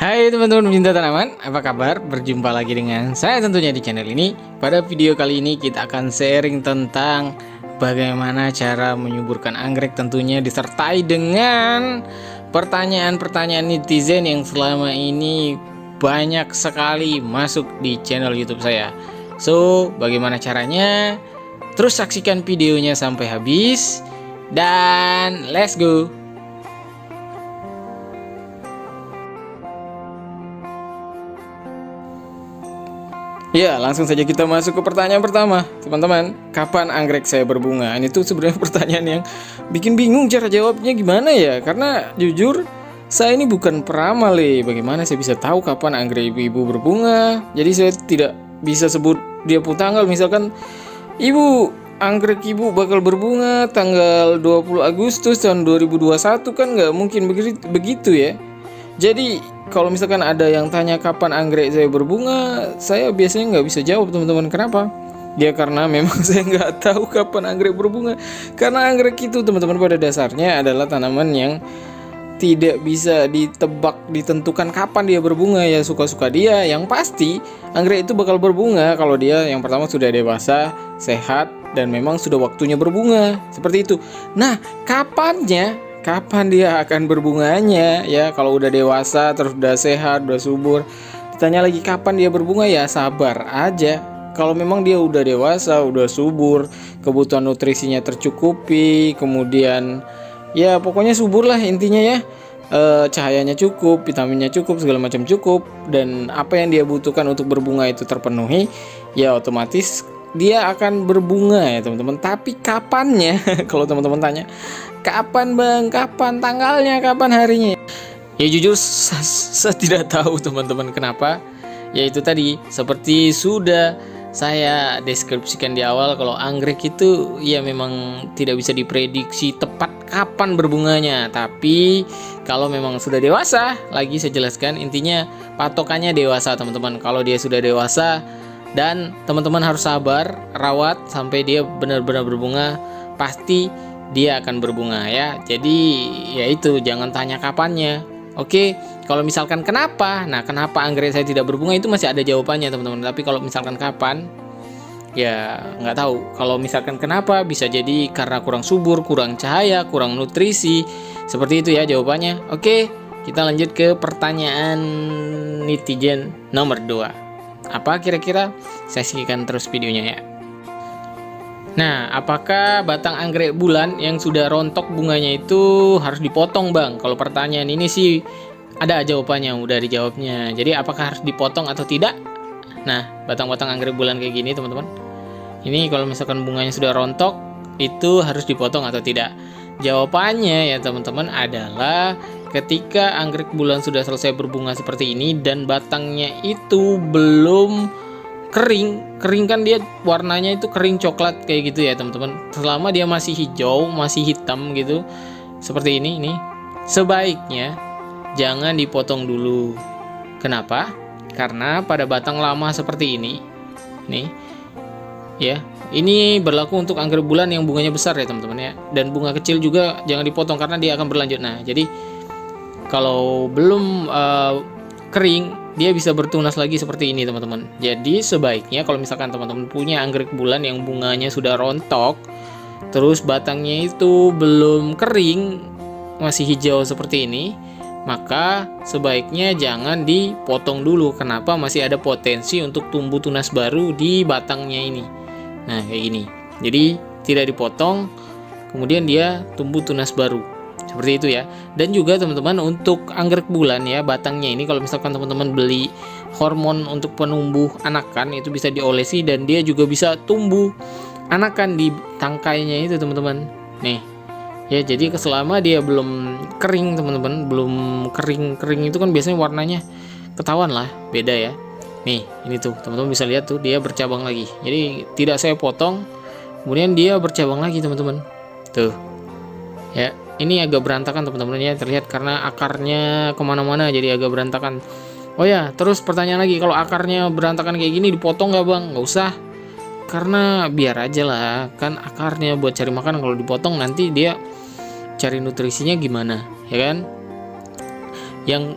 Hai teman-teman pencinta tanaman, apa kabar? Berjumpa lagi dengan saya tentunya di channel ini. Pada video kali ini kita akan sharing tentang bagaimana cara menyuburkan anggrek, tentunya disertai dengan pertanyaan-pertanyaan netizen yang selama ini banyak sekali masuk di channel YouTube saya. So, bagaimana caranya? Terus saksikan videonya sampai habis dan let's go. Ya, langsung saja kita masuk ke pertanyaan pertama, teman-teman. Kapan anggrek saya berbunga? Ini tuh sebenarnya pertanyaan yang bikin bingung cara jawabnya gimana ya. Karena jujur, saya ini bukan peramal nih. Bagaimana saya bisa tahu kapan anggrek ibu berbunga? Jadi saya tidak bisa sebut dia pun tanggal. Misalkan, ibu, anggrek ibu bakal berbunga tanggal 20 Agustus tahun 2021, kan nggak mungkin begitu ya. Jadi kalau misalkan ada yang tanya kapan anggrek saya berbunga, saya biasanya nggak bisa jawab, teman-teman. Kenapa? Ya karena memang saya nggak tahu kapan anggrek berbunga. Karena anggrek itu, teman-teman, pada dasarnya adalah tanaman yang tidak bisa ditebak, ditentukan kapan dia berbunga. Ya suka-suka dia. Yang pasti anggrek itu bakal berbunga kalau dia yang pertama sudah dewasa, sehat, dan memang sudah waktunya berbunga. Seperti itu. Nah, kapan dia akan berbunganya ya? Kalau udah dewasa, terus udah sehat, udah subur, ditanya lagi kapan dia berbunga, ya sabar aja. Kalau memang dia udah dewasa, udah subur, kebutuhan nutrisinya tercukupi, kemudian ya pokoknya subur lah intinya ya. Cahayanya cukup, vitaminnya cukup, segala macam cukup, dan apa yang dia butuhkan untuk berbunga itu terpenuhi, ya otomatis dia akan berbunga ya teman-teman. Tapi kapannya kalau teman-teman tanya kapan bang, kapan tanggalnya, kapan harinya, ya jujur saya tidak tahu teman-teman. Kenapa? Ya itu tadi, seperti sudah saya deskripsikan di awal, kalau anggrek itu ya memang tidak bisa diprediksi tepat kapan berbunganya. Tapi kalau memang sudah dewasa, lagi saya jelaskan, intinya patokannya dewasa teman-teman. Kalau dia sudah dewasa, dan teman-teman harus sabar, rawat sampai dia benar-benar berbunga, pasti dia akan berbunga ya. Jadi ya itu, jangan tanya kapannya. Oke, kalau misalkan kenapa, nah kenapa anggrek saya tidak berbunga itu masih ada jawabannya teman-teman. Tapi kalau misalkan kapan, ya nggak tahu. Kalau misalkan kenapa, bisa jadi karena kurang subur, kurang cahaya, kurang nutrisi. Seperti itu ya jawabannya. Oke, kita lanjut ke pertanyaan netizen nomor 2. Apa kira-kira? Saksikan terus videonya ya. Nah, apakah batang anggrek bulan yang sudah rontok bunganya itu harus dipotong bang? Kalau pertanyaan ini sih ada jawabannya, udah dijawabnya. Jadi apakah harus dipotong atau tidak? Nah, batang-batang anggrek bulan kayak gini teman-teman, ini kalau misalkan bunganya sudah rontok, itu harus dipotong atau tidak? Jawabannya ya teman-teman adalah ketika anggrek bulan sudah selesai berbunga seperti ini dan batangnya itu belum kering kan, dia warnanya itu kering coklat kayak gitu ya teman-teman. Selama dia masih hijau, masih hitam gitu seperti ini sebaiknya jangan dipotong dulu. Kenapa? Karena pada batang lama seperti ini nih ya, ini berlaku untuk anggrek bulan yang bunganya besar ya teman-teman ya, dan bunga kecil juga jangan dipotong karena dia akan berlanjut. Nah, jadi kalau belum kering, dia bisa bertunas lagi seperti ini teman-teman. Jadi sebaiknya kalau misalkan teman-teman punya anggrek bulan yang bunganya sudah rontok, terus batangnya itu belum kering, masih hijau seperti ini, maka sebaiknya jangan dipotong dulu. Kenapa? Masih ada potensi untuk tumbuh tunas baru di batangnya ini. Nah kayak gini, jadi tidak dipotong, kemudian dia tumbuh tunas baru seperti itu ya. Dan juga teman-teman, untuk anggrek bulan ya, batangnya ini kalau misalkan teman-teman beli hormon untuk penumbuh anakan, itu bisa diolesi dan dia juga bisa tumbuh anakan di tangkainya itu teman-teman. Nih ya, jadi selama dia belum kering teman-teman, belum kering itu kan biasanya warnanya ketahuan lah, beda ya. Nih ini tuh teman-teman bisa lihat tuh, dia bercabang lagi. Jadi tidak saya potong, kemudian dia bercabang lagi teman-teman. Tuh ya, ini agak berantakan teman-teman ya, terlihat karena akarnya kemana-mana jadi agak berantakan. Oh ya, terus pertanyaan lagi, kalau akarnya berantakan kayak gini dipotong nggak bang? Nggak usah, karena biar aja lah, kan akarnya buat cari makan. Kalau dipotong nanti dia cari nutrisinya gimana ya kan? Yang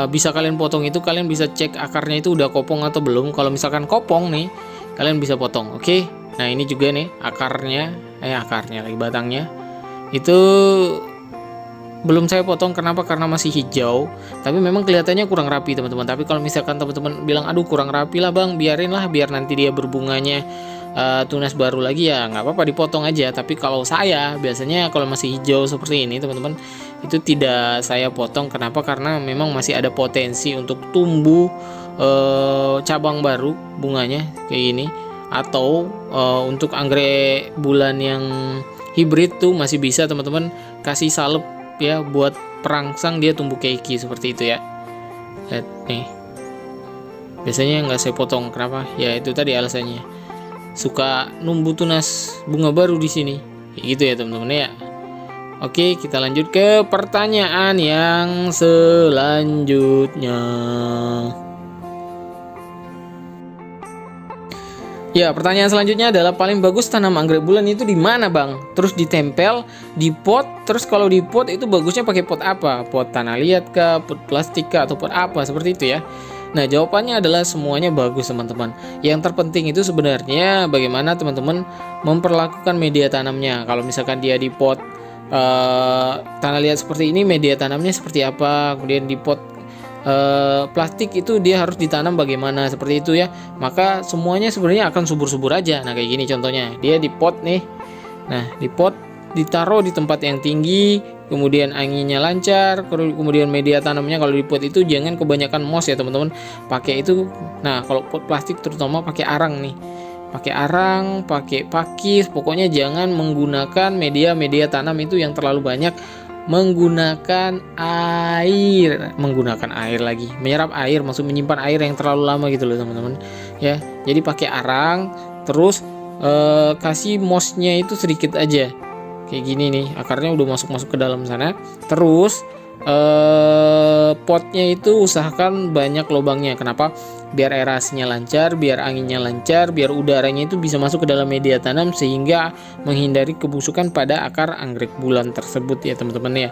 bisa kalian potong itu, kalian bisa cek akarnya itu udah kopong atau belum. Kalau misalkan kopong nih, kalian bisa potong. Oke. Nah, ini juga nih akarnya lagi, batangnya itu belum saya potong. Kenapa? Karena masih hijau, tapi memang kelihatannya kurang rapi teman-teman. Tapi kalau misalkan teman-teman bilang aduh kurang rapi lah bang, biarin lah, biar nanti dia berbunganya tunas baru lagi, ya nggak apa-apa dipotong aja. Tapi kalau saya biasanya kalau masih hijau seperti ini teman-teman, itu tidak saya potong. Kenapa? Karena memang masih ada potensi untuk tumbuh cabang baru bunganya kayak gini. Atau untuk anggrek bulan yang hibrid tuh masih bisa teman-teman kasih salep ya, buat perangsang dia tumbuh keiki seperti itu ya. Lihat nih, biasanya nggak saya potong. Kenapa? Ya itu tadi alasannya, suka numbuh tunas bunga baru di sini gitu ya teman-teman ya. Oke, kita lanjut ke pertanyaan yang selanjutnya. Ya, pertanyaan selanjutnya adalah paling bagus tanam anggrek bulan itu di mana, Bang? Terus ditempel di pot. Terus kalau di pot itu bagusnya pakai pot apa? Pot tanah liat kah, pot plastik kah, atau pot apa? Seperti itu ya. Nah, jawabannya adalah semuanya bagus, teman-teman. Yang terpenting itu sebenarnya bagaimana teman-teman memperlakukan media tanamnya. Kalau misalkan dia di pot tanah liat seperti ini, media tanamnya seperti apa? Kemudian di pot plastik itu dia harus ditanam bagaimana, seperti itu ya. Maka semuanya sebenarnya akan subur-subur aja. Nah, kayak gini contohnya, dia di pot nih. Nah, di pot ditaruh di tempat yang tinggi, kemudian anginnya lancar, kemudian media tanamnya kalau di pot itu jangan kebanyakan moss ya teman-teman. Pakai itu. Nah, kalau pot plastik terutama pakai arang nih. Pakai arang, pakai pakis, pokoknya jangan menggunakan media tanam itu yang terlalu banyak. Menggunakan air lagi, menyerap air, maksud menyimpan air yang terlalu lama gitu loh teman-teman ya. Jadi pakai arang, terus kasih mossnya itu sedikit aja kayak gini nih, akarnya udah masuk ke dalam sana. Terus potnya itu usahakan banyak lubangnya. Kenapa? Biar aerasinya lancar, biar anginnya lancar, biar udaranya itu bisa masuk ke dalam media tanam sehingga menghindari kebusukan pada akar anggrek bulan tersebut ya teman-teman ya.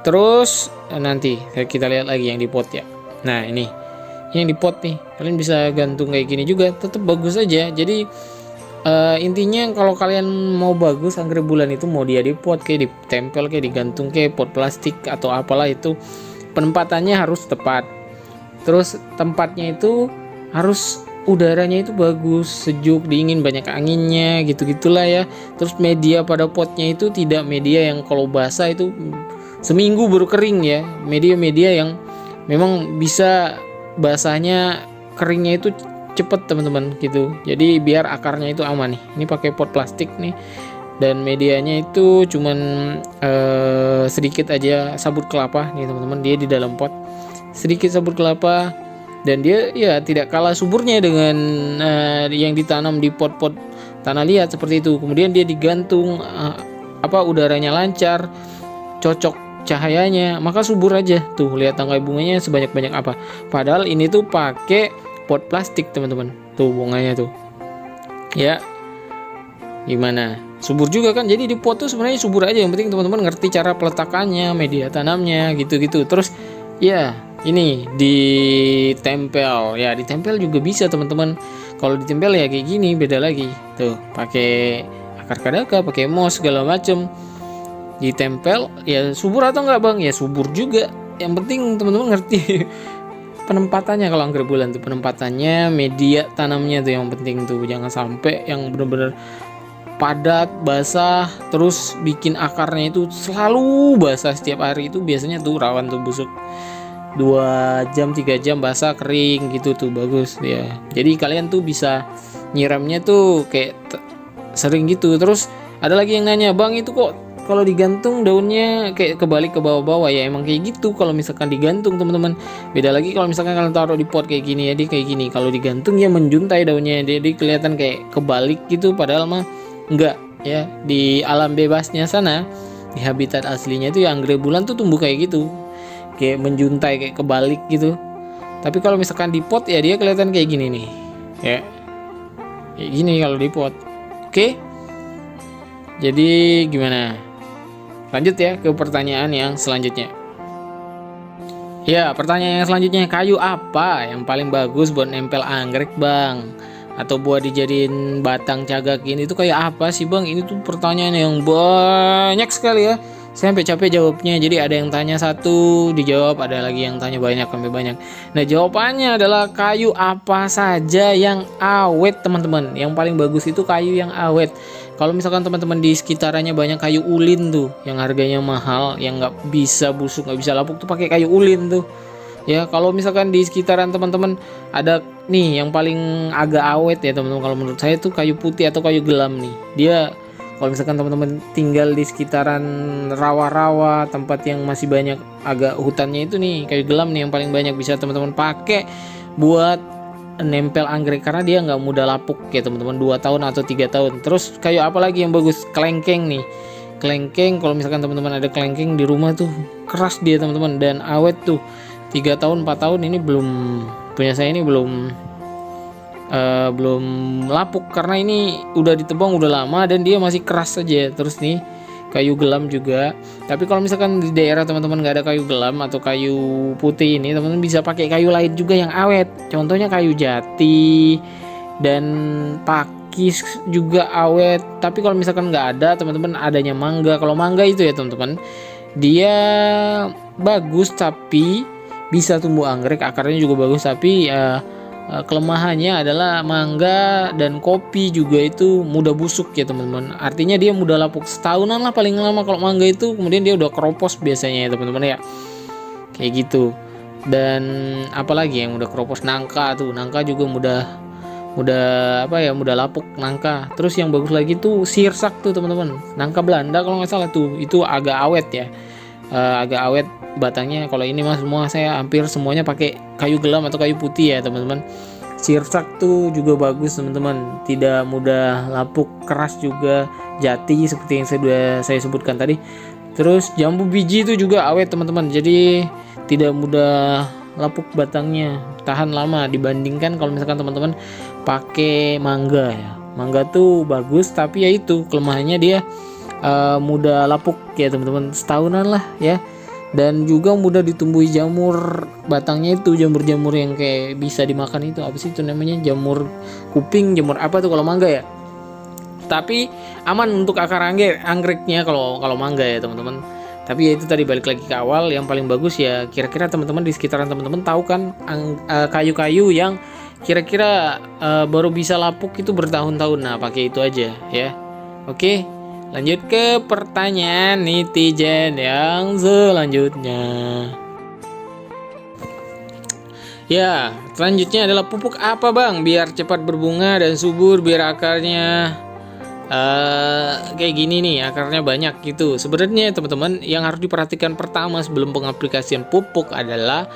Terus nanti kita lihat lagi yang di pot ya. Nah, ini yang di pot nih, kalian bisa gantung kayak gini juga, tetap bagus aja. Jadi intinya kalau kalian mau bagus anggrek bulan itu, mau dia di pot kayak ditempel kayak digantung kayak pot plastik atau apalah itu, penempatannya harus tepat. Terus tempatnya itu harus udaranya itu bagus, sejuk, dingin, banyak anginnya gitu-gitulah ya. Terus media pada potnya itu tidak media yang kalau basah itu seminggu baru kering ya. Media-media yang memang bisa basahnya keringnya itu cepet teman-teman gitu. Jadi biar akarnya itu aman nih. Ini pakai pot plastik nih, dan medianya itu cuman sedikit aja sabut kelapa nih teman-teman. Dia di dalam pot, sedikit sabut kelapa, dan dia ya tidak kalah suburnya dengan yang ditanam di pot-pot tanah liat seperti itu. Kemudian dia digantung udaranya lancar, cocok cahayanya, maka subur aja tuh. Lihat tangkai bunganya sebanyak-banyak apa. Padahal ini tuh pakai pot plastik teman-teman. Tuh bunganya tuh ya, gimana, subur juga kan. Jadi di pot tuh sebenarnya subur aja, yang penting teman-teman ngerti cara peletakannya, media tanamnya gitu-gitu. Terus ya ini ditempel ya, ditempel juga bisa teman-teman. Kalau ditempel ya kayak gini, beda lagi tuh, pakai akar kadaka, pakai moss segala macem, ditempel ya. Subur atau enggak bang? Ya subur juga, yang penting teman-teman ngerti penempatannya. Kalau anggrek bulan tuh penempatannya, media tanamnya tuh yang penting tuh, jangan sampai yang bener-bener padat, basah, terus bikin akarnya itu selalu basah setiap hari. Itu biasanya tuh rawan tuh busuk. 2 jam 3 jam basah kering gitu tuh bagus ya. Jadi kalian tuh bisa nyiramnya tuh kayak sering gitu. Terus ada lagi yang nanya, bang itu kok kalau digantung daunnya kayak kebalik ke bawah-bawah? Ya emang kayak gitu kalau misalkan digantung teman-teman. Beda lagi kalau misalkan kalian taruh di pot kayak gini ya, dia kayak gini. Kalau digantung ya menjuntai daunnya, jadi kelihatan kayak kebalik gitu, padahal mah enggak ya. Di alam bebasnya sana, di habitat aslinya itu ya anggrek bulan tuh tumbuh kayak gitu, kayak menjuntai, kayak kebalik gitu. Tapi kalau misalkan di pot ya dia kelihatan kayak gini nih ya, kayak gini kalau di pot. Oke, jadi gimana, lanjut ya ke pertanyaan yang selanjutnya. Ya, pertanyaan yang selanjutnya, kayu apa yang paling bagus buat nempel anggrek, Bang? Atau buat dijadiin batang cagak ini tuh kayak apa sih, Bang? Ini tuh pertanyaan yang banyak sekali ya. Saya sampai capek jawabnya. Jadi ada yang tanya satu dijawab, ada lagi yang tanya banyak sampai banyak. Nah, jawabannya adalah kayu apa saja yang awet, teman-teman. Yang paling bagus itu kayu yang awet. Kalau misalkan teman-teman di sekitarannya banyak kayu ulin tuh, yang harganya mahal, yang nggak bisa busuk, nggak bisa lapuk tuh pakai kayu ulin tuh. Ya, kalau misalkan di sekitaran teman-teman ada nih yang paling agak awet ya teman-teman, kalau menurut saya tuh kayu putih atau kayu gelam nih. Dia kalau misalkan teman-teman tinggal di sekitaran rawa-rawa, tempat yang masih banyak agak hutannya itu nih, kayu gelam nih yang paling banyak bisa teman-teman pakai buat nempel anggrek karena dia nggak mudah lapuk ya teman-teman, 2 tahun atau 3 tahun. Terus kayu apa lagi yang bagus? Kelengkeng nih. Kelengkeng, kalau misalkan teman-teman ada kelengkeng di rumah tuh keras dia teman-teman dan awet tuh. 3 tahun 4 tahun ini belum punya saya, ini belum lapuk karena ini udah ditebang udah lama dan dia masih keras saja. Terus nih kayu gelam juga, tapi kalau misalkan di daerah teman-teman nggak ada kayu gelam atau kayu putih ini, teman-teman bisa pakai kayu lain juga yang awet, contohnya kayu jati dan pakis juga awet. Tapi kalau misalkan nggak ada teman-teman, adanya mangga. Kalau mangga itu ya teman-teman, dia bagus tapi bisa tumbuh anggrek, akarnya juga bagus, tapi kelemahannya adalah mangga dan kopi juga itu mudah busuk ya teman-teman. Artinya dia mudah lapuk, setahunan lah paling lama kalau mangga itu, kemudian dia udah keropos biasanya ya teman-teman ya. Kayak gitu. Dan apalagi yang udah keropos, nangka tuh, nangka juga mudah mudah lapuk nangka. Terus yang bagus lagi tuh sirsak tuh teman-teman, nangka Belanda kalau nggak salah tuh, itu agak awet ya. Agak awet batangnya. Kalau ini mas semua saya hampir semuanya pakai kayu gelam atau kayu putih ya teman-teman. Sirsak tuh juga bagus teman-teman, tidak mudah lapuk, keras juga. Jati seperti yang saya sebutkan tadi. Terus jambu biji itu juga awet teman-teman, jadi tidak mudah lapuk batangnya, tahan lama dibandingkan kalau misalkan teman-teman pakai mangga ya. Mangga tuh bagus tapi ya itu kelemahannya dia mudah lapuk ya teman-teman, setahunan lah ya. Dan juga mudah ditumbuhi jamur batangnya itu, jamur-jamur yang kayak bisa dimakan itu, apa sih itu namanya, jamur kuping, jamur apa tuh kalau mangga ya. Tapi aman untuk akar anggreknya kalau mangga ya teman-teman. Tapi ya itu tadi, balik lagi ke awal, yang paling bagus ya kira-kira teman-teman di sekitaran teman-teman tahu kan kayu-kayu yang kira-kira baru bisa lapuk itu bertahun-tahun. Nah pakai itu aja ya. Oke, lanjut ke pertanyaan netizen yang selanjutnya. Ya, selanjutnya adalah pupuk apa bang biar cepat berbunga dan subur, biar akarnya kayak gini nih, akarnya banyak gitu. Sebenarnya teman-teman yang harus diperhatikan pertama sebelum pengaplikasian pupuk adalah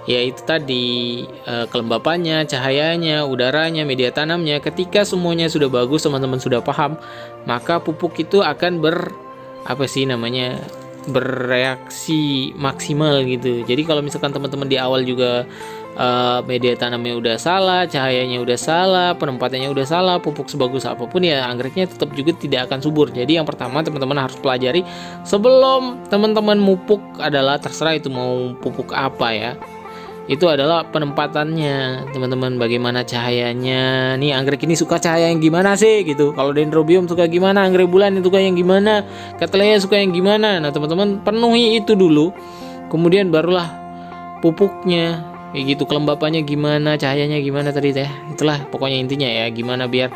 yaitu tadi kelembapannya, cahayanya, udaranya, media tanamnya. Ketika semuanya sudah bagus, teman-teman sudah paham, maka pupuk itu akan bereaksi maksimal gitu. Jadi kalau misalkan teman-teman di awal juga media tanamnya udah salah, cahayanya udah salah, penempatannya udah salah, pupuk sebagus apapun ya anggreknya tetap juga tidak akan subur. Jadi yang pertama teman-teman harus pelajari sebelum teman-teman mupuk adalah, terserah itu mau pupuk apa ya, itu adalah penempatannya teman-teman, bagaimana cahayanya. Nih anggrek ini suka cahaya yang gimana sih gitu. Kalau dendrobium suka gimana, anggrek bulan itu suka yang gimana, cattleya suka yang gimana. Nah teman-teman penuhi itu dulu, kemudian barulah pupuknya kayak gitu, kelembapannya gimana, cahayanya gimana tadi teh. Itulah pokoknya intinya ya, gimana biar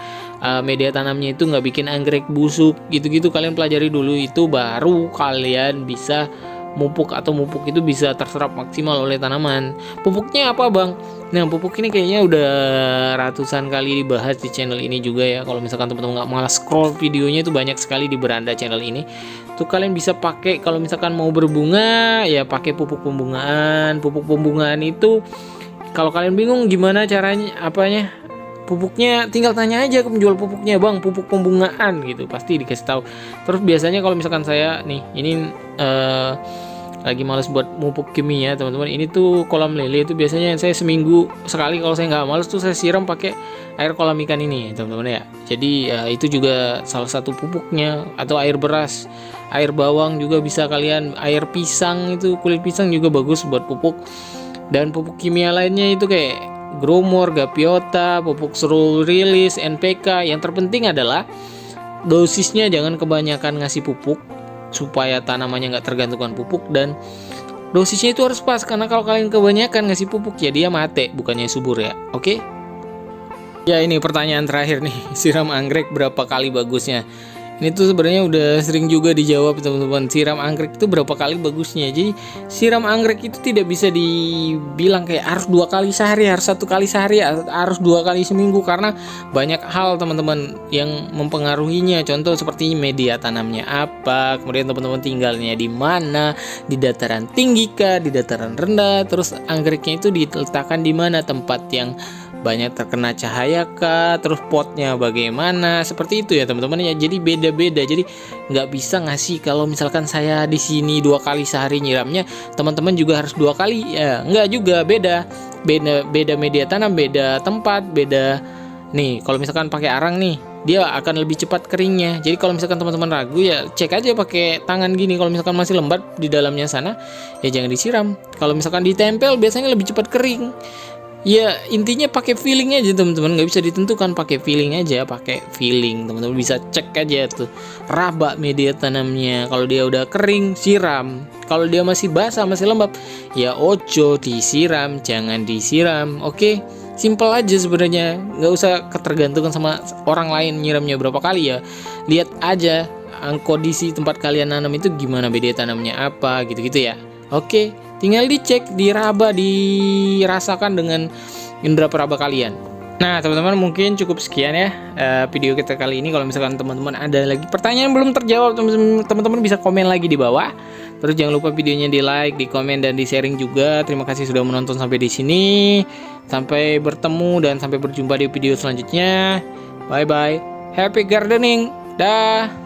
media tanamnya itu nggak bikin anggrek busuk gitu-gitu. Kalian pelajari dulu itu, baru kalian bisa mupuk, atau mupuk itu bisa terserap maksimal oleh tanaman. Pupuknya apa bang? Nah pupuk ini kayaknya udah ratusan kali dibahas di channel ini juga ya. Kalau misalkan teman-teman nggak malas scroll videonya, itu banyak sekali di beranda channel ini. Tuh kalian bisa pakai kalau misalkan mau berbunga ya, pakai pupuk pembungaan. Pupuk pembungaan itu kalau kalian bingung gimana caranya apanya pupuknya, tinggal tanya aja ke penjual pupuknya, bang pupuk pembungaan gitu, pasti dikasih tahu. Terus biasanya kalau misalkan saya nih ini lagi males buat pupuk kimia teman-teman, ini tuh kolam lele itu biasanya saya seminggu sekali, kalau saya nggak males tuh saya siram pakai air kolam ikan ini ya teman-teman ya. Jadi itu juga salah satu pupuknya, atau air beras, air bawang juga bisa kalian, air pisang itu, kulit pisang juga bagus buat pupuk. Dan pupuk kimia lainnya itu kayak Growmore, Gapiota, pupuk slow release, NPK. Yang terpenting adalah dosisnya jangan kebanyakan ngasih pupuk supaya tanamannya nggak tergantungan pupuk, dan dosisnya itu harus pas, karena kalau kalian kebanyakan ngasih pupuk ya dia mate bukannya subur ya. Oke? Ya ini pertanyaan terakhir nih, siram anggrek berapa kali bagusnya? Ini tuh sebenarnya udah sering juga dijawab teman-teman. Siram anggrek itu berapa kali bagusnya? Jadi siram anggrek itu tidak bisa dibilang kayak harus 2 kali sehari, harus 1 kali sehari, harus 2 kali seminggu, karena banyak hal teman-teman yang mempengaruhinya. Contoh seperti media tanamnya apa, kemudian teman-teman tinggalnya di mana, di dataran tinggi kah, di dataran rendah, terus anggreknya itu diletakkan di mana, tempat yang banyak terkena cahaya kah, terus potnya bagaimana, seperti itu ya teman-teman ya. Jadi beda-beda, jadi nggak bisa ngasih kalau misalkan saya di sini 2 kali sehari nyiramnya, teman-teman juga harus 2 kali ya, nggak juga, beda media tanam, beda tempat, beda nih. Kalau misalkan pakai arang nih, dia akan lebih cepat keringnya. Jadi kalau misalkan teman-teman ragu ya cek aja pakai tangan gini, kalau misalkan masih lembab di dalamnya sana ya jangan disiram. Kalau misalkan ditempel biasanya lebih cepat kering. Ya intinya pakai feeling aja teman-teman, nggak bisa ditentukan, pakai feeling aja, pakai feeling. Teman-teman bisa cek aja tuh, raba media tanamnya. Kalau dia udah kering siram, kalau dia masih basah masih lembab ya ojo disiram, jangan disiram. Oke, simple aja sebenarnya, nggak usah ketergantungan sama orang lain nyiramnya berapa kali ya. Lihat aja kondisi tempat kalian nanam itu gimana, media tanamnya apa gitu-gitu ya. Oke, tinggal dicek, diraba, dirasakan dengan indera peraba kalian. Nah teman-teman, mungkin cukup sekian ya video kita kali ini. Kalau misalkan teman-teman ada lagi pertanyaan belum terjawab, teman-teman bisa komen lagi di bawah. Terus jangan lupa videonya di like, di komen, dan di sharing juga. Terima kasih sudah menonton sampai di sini. Sampai bertemu dan sampai berjumpa di video selanjutnya. Bye bye. Happy gardening. Dah.